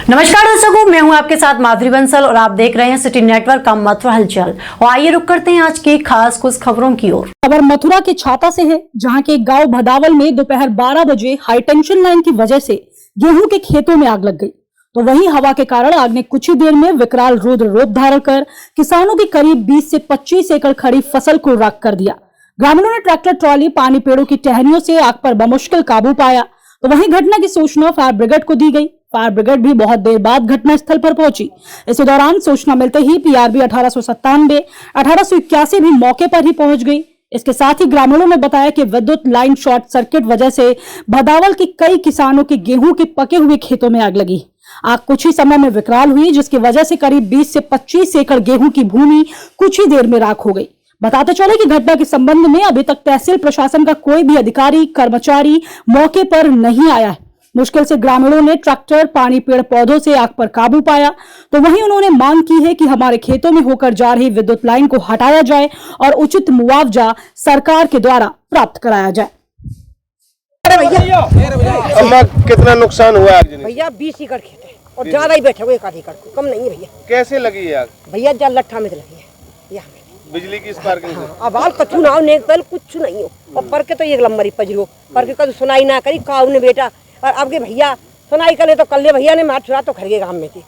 नमस्कार दर्शकों, मैं हूं आपके साथ माधुरी बंसल और आप देख रहे हैं सिटी नेटवर्क का मथुरा हलचल। और आइए रुक करते हैं आज की खास कुछ खबरों की ओर। खबर मथुरा के छाता से है, जहां के गांव भदावल में दोपहर 12 बजे हाई टेंशन लाइन की वजह से गेहूं के खेतों में आग लग गई। तो वहीं हवा के कारण आग ने कुछ ही देर में विकराल रुद्र रूप धारण कर किसानों की करीब 20 से 25 एकड़ खड़ी फसल को राख कर दिया। ग्रामीणों ने ट्रैक्टर ट्रॉली पानी पेड़ों की टहनियों से आग पर बमुश्किल काबू पाया। तो वहीं घटना की सूचना फायर ब्रिगेड को दी गई। फायर ब्रिगेड भी बहुत देर बाद घटना स्थल पर पहुंची। इस दौरान सूचना मिलते ही पीआरबी 1897, 1881 भी मौके पर ही पहुंच गई। इसके साथ ही ग्रामीणों ने बताया कि विद्युत लाइन शॉर्ट सर्किट वजह से भदावल के कई किसानों के गेहूं के पके हुए खेतों में आग लगी। आग कुछ ही समय में विकराल हुई, जिसकी वजह से करीब 20 से 25 एकड़ गेहूं की भूमि कुछ ही देर में राख हो गई। बताते चले कि घटना के संबंध में अभी तक तहसील प्रशासन का कोई भी अधिकारी कर्मचारी मौके पर नहीं आया है। मुश्किल से ग्रामीणों ने ट्रैक्टर पानी पेड़ पौधों से आग पर काबू पाया। तो वहीं उन्होंने मांग की है कि हमारे खेतों में होकर जा रही विद्युत लाइन को हटाया जाए और उचित मुआवजा सरकार के द्वारा प्राप्त कराया जाए। अम्मा, कितना नुकसान हुआ आज? भैया 20 एकड़ खेत है और ज्यादा ही बैठे हुए, 1 एकड़ कम नहीं है भैया। कैसे लगी है आग? भैया जल लट्ठा में लगी है बिजली की स्पार्किंग से। अब हाल कछु ना हो, नहीं पहले कुछ नहीं हो और पर के तो एक लंबरी पजरो पर के कभी सुनाई ना करी काऊ ने बेटा। और अब के भैया सुनाई करे तो कल ले भैया ने मार छुड़ा तो खरिए काम में थी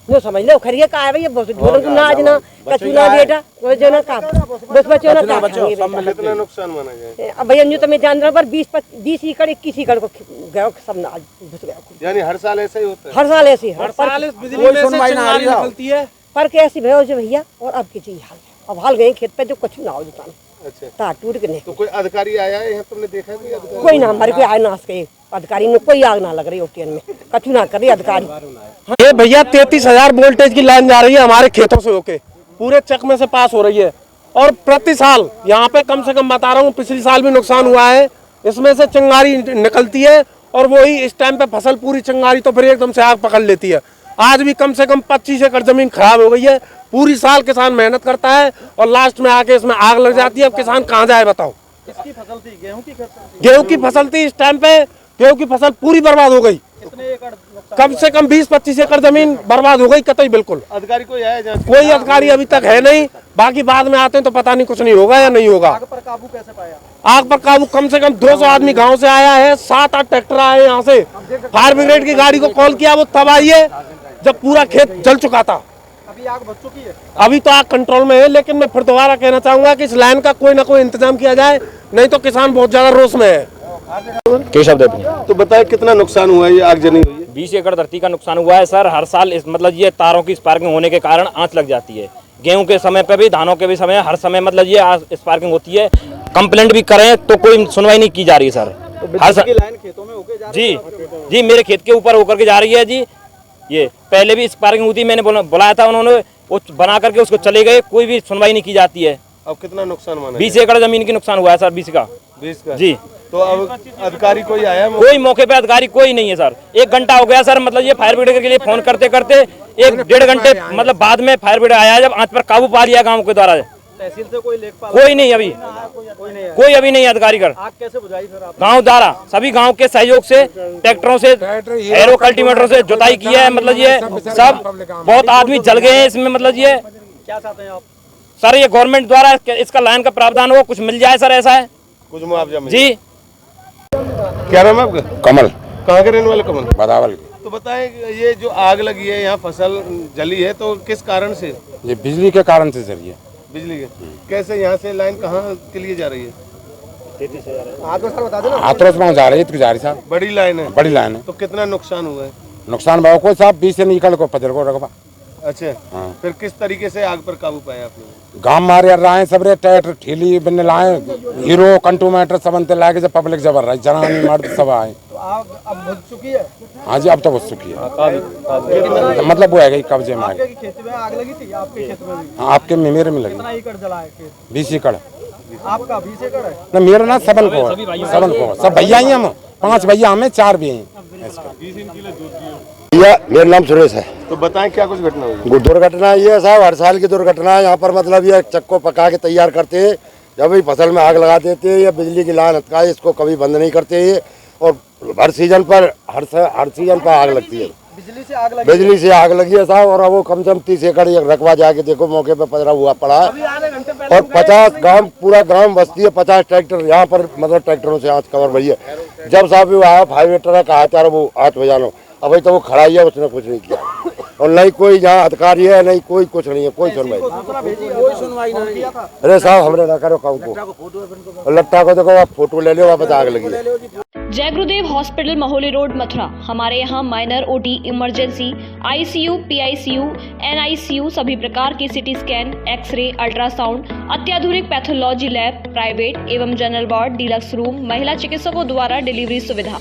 वो समझ लो खरिए का है भैया बहुत ढोल ना आज ना कछु ना बेटा कोई जो ना का बस बच्चों ना का कितना नुकसान माना गया? अब भैया न्यू तो मैं जान रहा पर 20 एकड़ 21 एकड़ को गया सब ना घुस गया। यानी हर साल ऐसा ही होता है? हर साल ऐसी हर साल बिजली में से चिंगारी निकलती है पर के ऐसी भयो भैया। और अब की चीज हाल अब हाल गए खेत पे जो कुछ ना हो दुकान। अच्छा, तार टूट के नहीं। तो कोई अधिकारी आया है यहाँ? तुमने देखा है कोई ना हमारे कोई आए ना के अधिकारी ने कोई आग ना लग रही ओटीएन में कछु ना कर रही अधिकारी। ये भैया 33,000 वोल्टेज की लाइन जा रही है हमारे खेतों से होके पूरे चकमे से पास हो रही है। और प्रति साल यहाँ पे कम से कम बता रहा हूँ पिछले साल भी नुकसान हुआ है। इसमें से चिंगारी निकलती है और वही इस टाइम पे फसल पूरी चिंगारी तो फिर एकदम से आग पकड़ लेती है। आज भी कम से कम 25 एकड़ जमीन खराब हो गई है। पूरी साल किसान मेहनत करता है और लास्ट में आके इसमें आग लग जाती है। अब किसान कहाँ जाए बताओ? इसकी फसल थी गेहूं की फसल थी। इस टाइम पे गेहूं की फसल पूरी बर्बाद हो गई। कितने एकड़? कम से कम 20-25 एकड़ जमीन बर्बाद हो गई कतई बिल्कुल। अधिकारी कोई आया? कोई अधिकारी अभी तक है नहीं। बाकी बाद में आते हैं तो पता नहीं कुछ नहीं होगा या नहीं होगा। आग पर काबू कैसे पाया? आग पर काबू कम से कम 200 आदमी गांव से आया है। 7-8 ट्रैक्टर आए यहाँ से। फायर ब्रिगेड की गाड़ी को कॉल किया, वो तब आई है जब पूरा खेत जल चुका था। अभी आग बुझ चुकी है? अभी तो आग कंट्रोल में है, लेकिन मैं फिर दोबारा कहना चाहूंगा कि इस लाइन का कोई ना कोई इंतजाम किया जाए, नहीं तो किसान बहुत ज्यादा रोष में है। केशव देव। तो बताए कितना नुकसान हुआ है? ये आग जनी हुई है 20 एकड़ धरती का नुकसान हुआ है सर। हर साल मतलब ये तारों की स्पार्किंग होने के कारण आंच लग जाती है। गेहूं के समय पे भी, धानों के भी समय, हर समय मतलब ये स्पार्किंग होती है। कंप्लेंट भी करें तो कोई सुनवाई नहीं की जा रही है सर। की लाइन खेतों में होके जा रही जी जी, मेरे खेत के ऊपर होकर के जा रही है जी। ये पहले भी स्पार्किंग होती, मैंने बुलाया था, उन्होंने वो बना करके उसको चले गए। कोई भी सुनवाई नहीं की जाती है। अब कितना नुकसान माना? 20 एकड़ जमीन की नुकसान हुआ है सर। 20 का जी। तो अब अधिकारी कोई आया? कोई मौके पे अधिकारी कोई नहीं है सर। 1 घंटा हो गया सर। मतलब ये फायर ब्रिगेड के लिए फोन करते करते 1-1.5 घंटे मतलब बाद में फायर ब्रिगेड आया, जब आंच पर काबू पा लिया गाँव के द्वारा। तहसील से कोई लेखपाल? कोई नहीं अभी, कोई अभी नहीं अधिकारी कर। आग कैसे बुझाई फिर आप? गांव द्वारा सभी गांव के सहयोग से ट्रैक्टरों से, एरो कल्टीवेटर से जुताई की है। मतलब ये सब बहुत आदमी जल गए हैं इसमें। मतलब ये क्या चाहते हैं आप? सर ये गवर्नमेंट द्वारा इसका लाइन का प्रावधान हो, कुछ मिल जाए सर, ऐसा है कुछ मुआवजा मिल जी। क्या नाम है आपका? कमल। कहाँ के रहने वाले? कमल, भदावल। तो बताएं ये जो आग लगी है यहाँ फसल जली है तो किस कारण से? ये बिजली के कारण से जरिए। बिजली के कैसे? यहाँ से लाइन कहाँ के लिए जा रही है? हाथरस में जा रही है, जा रही साहब। बड़ी लाइन है? बड़ी लाइन है। तो कितना नुकसान हुआ है? नुकसान भाव को साहब 20 से निकल को 15 को रखबा। अच्छा, हाँ। फिर किस तरीके से आग पर काबू पाया आपने? गांव मारे रहे सबरे ट्रैक्टर ठेली बनने लाए, हीरो कंटूमेटर सब अंते लाके जब पब्लिक जबर रही जनानी मर्द सब आए। तो आग अब बुझ चुकी है? हाँ जी, अब तो बुझ चुकी है। मतलब वो है गई कब्जे में आ गई। खेत में आग लगी थी? आपके खेत में भी? हाँ, आपके में मेरे में लगी। कितना एकड़ जला है खेत? 20 एकड़। आपका 20 एकड़ है? न मेरा ना सबन को सब भैया ही हम 5 भैया हमें 4 भी हैं। भैया मेरा नाम सुरेश है। तो बताएं क्या कुछ घटना हुई? दुर्घटना ये है साहब, हर साल की दुर्घटना है यहाँ पर। मतलब ये चक्को पका के तैयार करते हैं, जब भी फसल में आग लगा देते हैं या बिजली की लाइन हटकाए, इसको कभी बंद नहीं करते ये। और हर सीजन पर आग लगती है। बिजली से आग लगी? बिजली से आग लगी है साहब, और अब वो कम से कम 30 एकड़ एक रकबा जाके देखो मौके पे पधरा हुआ पड़ा है। और 50 गांव, पूरा गांव बस्ती है, 50 ट्रैक्टर यहाँ पर मतलब ट्रैक्टरों से आँच कवर भई है। जब साहब वो आया 5 ट्रक कहा था वो 8 बजा लो, अभी तो वो खड़ा ही है, उसने कुछ नहीं किया। और नहीं कोई यहाँ अधिकारी है, नहीं कोई कुछ नहीं है, कोई सुनवाई नहीं। अरे साहब हमने ना करो काम को, लट्टा को देखो आप फोटो ले लो, वापस आग लगी है। जय गुरुदेव हॉस्पिटल महोली रोड मथुरा। हमारे यहाँ minor OT, emergency, ICU, PICU, NICU, सभी प्रकार की सिटी स्कैन, एक्सरे, अल्ट्रासाउंड, अत्याधुनिक पैथोलॉजी लैब, प्राइवेट एवं जनरल वार्ड, डिलक्स रूम, महिला चिकित्सकों द्वारा डिलीवरी सुविधा,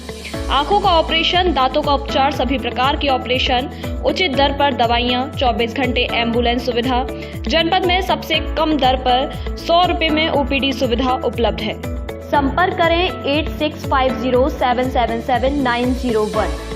आंखों का ऑपरेशन, दांतों का उपचार, सभी प्रकार के ऑपरेशन, उचित दर पर दवाइयाँ, 24 घंटे एम्बुलेंस सुविधा। जनपद में सबसे कम दर पर 100 रुपए में ओपीडी सुविधा उपलब्ध है। संपर्क करें 8650777901।